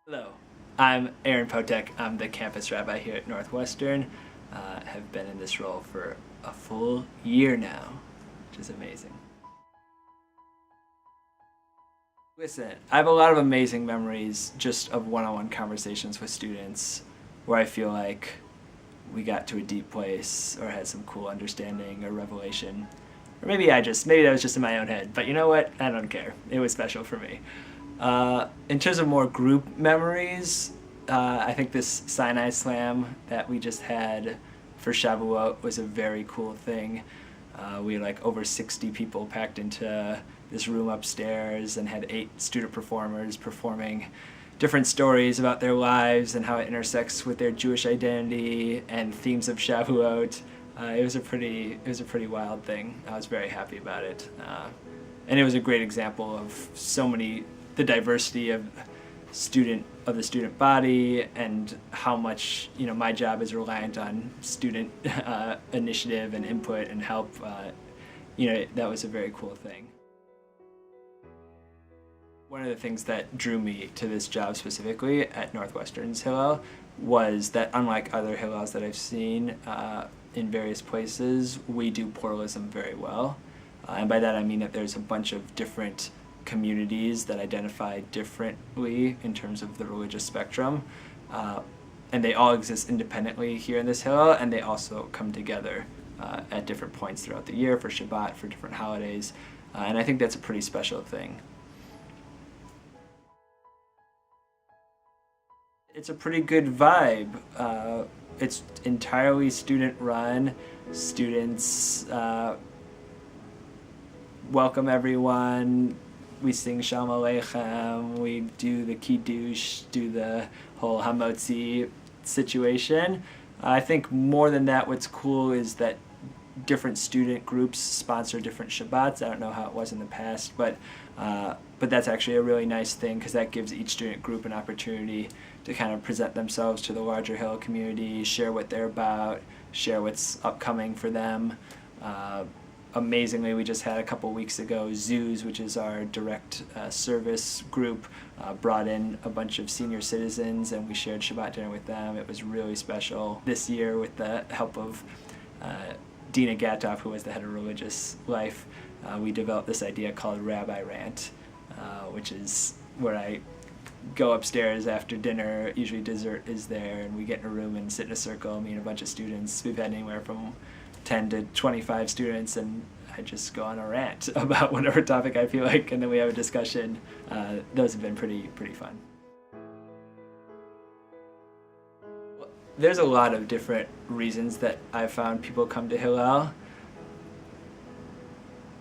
Hello, I'm Aaron Potek. I'm the campus rabbi here at Northwestern. Have been in this role for a full year now, which is amazing. Listen, I have a lot of amazing memories just of one-on-one conversations with students where I feel like we got to a deep place or had some cool understanding or revelation. Or maybe that was just in my own head, but you know what? I don't care. It was special for me. In terms of more group memories, I think this Sinai Slam that we just had for Shavuot was a very cool thing. We had like over 60 people packed into this room upstairs and had 8 student performers performing different stories about their lives and how it intersects with their Jewish identity and themes of Shavuot. It was a pretty wild thing. I was very happy about it, and it was a great example of the diversity of the student body and how much my job is reliant on student initiative and input and help. That was a very cool thing. One of the things that drew me to this job specifically at Northwestern's Hillel was that unlike other Hillels that I've seen in various places, we do pluralism very well. And by that I mean that there's a bunch of different communities that identify differently in terms of the religious spectrum. And they all exist independently here in this Hillel, and they also come together at different points throughout the year for Shabbat, for different holidays. And I think that's a pretty special thing. It's a pretty good vibe. It's entirely student-run. Students welcome everyone. We sing Shalom Aleichem. We do the Kiddush, do the whole Hamotzi situation. I think more than that, what's cool is that different student groups sponsor different Shabbats. I don't know how it was in the past, but that's actually a really nice thing because that gives each student group an opportunity to kind of present themselves to the larger Hillel community, share what they're about, share what's upcoming for them. Amazingly, we just had a couple weeks ago, Zoos, which is our direct service group, brought in a bunch of senior citizens and we shared Shabbat dinner with them. It was really special. This year, with the help of Dina Gatoff, who was the head of religious life, we developed this idea called Rabbi Rant, which is where I go upstairs after dinner, usually dessert is there, and we get in a room and sit in a circle, me and a bunch of students. We've had anywhere from 10 to 25 students, and I just go on a rant about whatever topic I feel like, and then we have a discussion. Those have been pretty fun. There's a lot of different reasons that I've found people come to Hillel.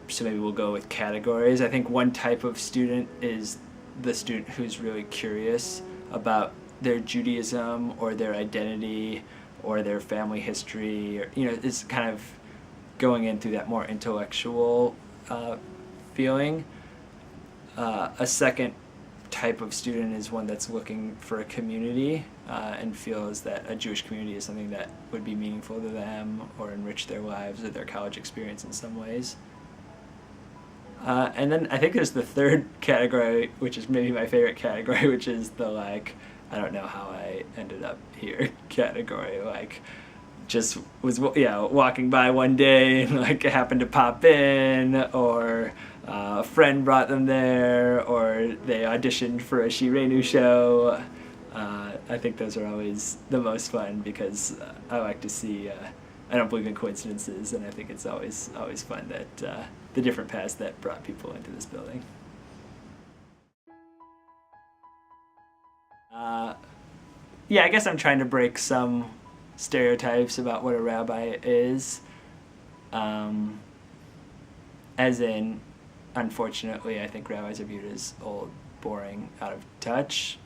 So maybe we'll go with categories. I think one type of student is the student who's really curious about their Judaism or their identity or their family history, or is kind of going in through that more intellectual feeling. A second type of student is one that's looking for a community and feels that a Jewish community is something that would be meaningful to them or enrich their lives or their college experience in some ways. And then I think there's the third category, which is maybe my favorite category, which is the I don't know how I ended up here category. Just was walking by one day and happened to pop in, or a friend brought them there, or they auditioned for a Shirenu show. I think those are always the most fun because I like to see. I don't believe in coincidences, and I think it's always fun that the different paths that brought people into this building. I guess I'm trying to break some stereotypes about what a rabbi is. As in, unfortunately, I think rabbis are viewed as old, boring, out of touch.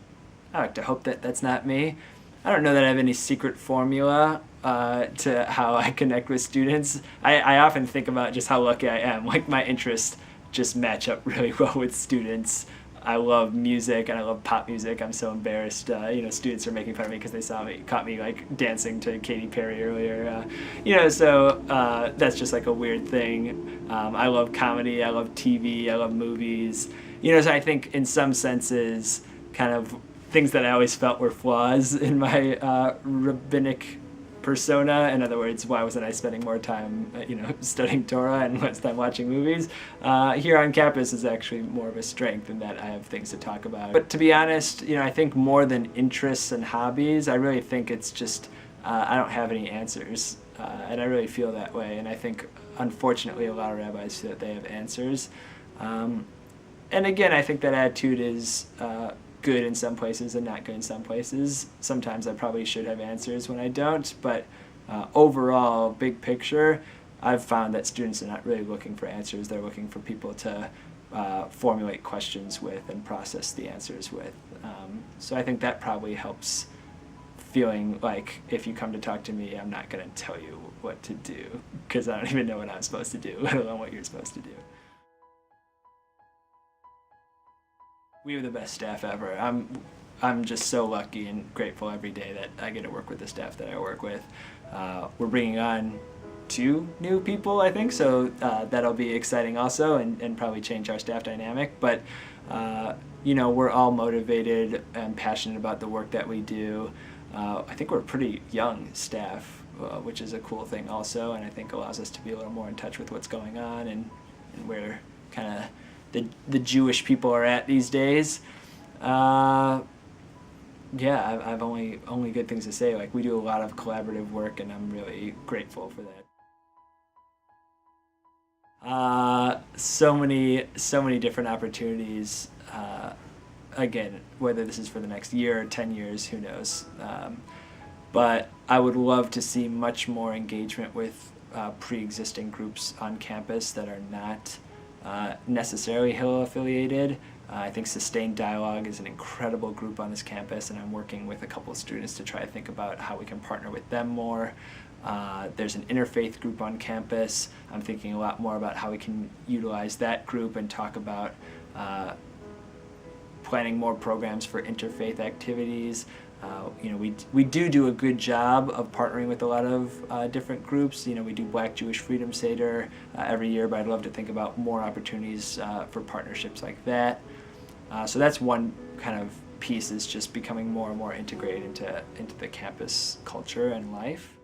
I like to hope that that's not me. I don't know that I have any secret formula to how I connect with students. I often think about just how lucky I am. My interests just match up really well with students. I love music and I love pop music. I'm so embarrassed. Students are making fun of me because they caught me dancing to Katy Perry earlier. So that's just a weird thing. I love comedy. I love TV. I love movies. So I think in some senses, kind of things that I always felt were flaws in my rabbinic persona. In other words, why wasn't I spending more time, studying Torah and less time watching movies? Here on campus is actually more of a strength in that I have things to talk about. But to be honest, I think more than interests and hobbies, I really think it's just I don't have any answers, and I really feel that way. And I think, unfortunately, a lot of rabbis feel that they have answers. And again, I think that attitude is good in some places and not good in some places. Sometimes I probably should have answers when I don't, but overall, big picture, I've found that students are not really looking for answers. They're looking for people to formulate questions with and process the answers with. So I think that probably helps, feeling like if you come to talk to me, I'm not going to tell you what to do, because I don't even know what I'm supposed to do, let alone what you're supposed to do. We have the best staff ever. I'm just so lucky and grateful every day that I get to work with the staff that I work with. We're bringing on 2 new people, I think, so that'll be exciting also, and probably change our staff dynamic. But we're all motivated and passionate about the work that we do. I think we're a pretty young staff, which is a cool thing also, and I think allows us to be a little more in touch with what's going on and where kind of the Jewish people are at these days. I've only good things to say. Like, we do a lot of collaborative work, and I'm really grateful for that. So many different opportunities. Again, whether this is for the next year or 10 years, who knows. But I would love to see much more engagement with pre-existing groups on campus that are not necessarily Hillel affiliated. I think Sustained Dialogue is an incredible group on this campus, and I'm working with a couple of students to try to think about how we can partner with them more. There's an interfaith group on campus. I'm thinking a lot more about how we can utilize that group and talk about planning more programs for interfaith activities. We do a good job of partnering with a lot of different groups. We do Black Jewish Freedom Seder every year, but I'd love to think about more opportunities for partnerships like that. So that's one kind of piece, is just becoming more and more integrated into the campus culture and life.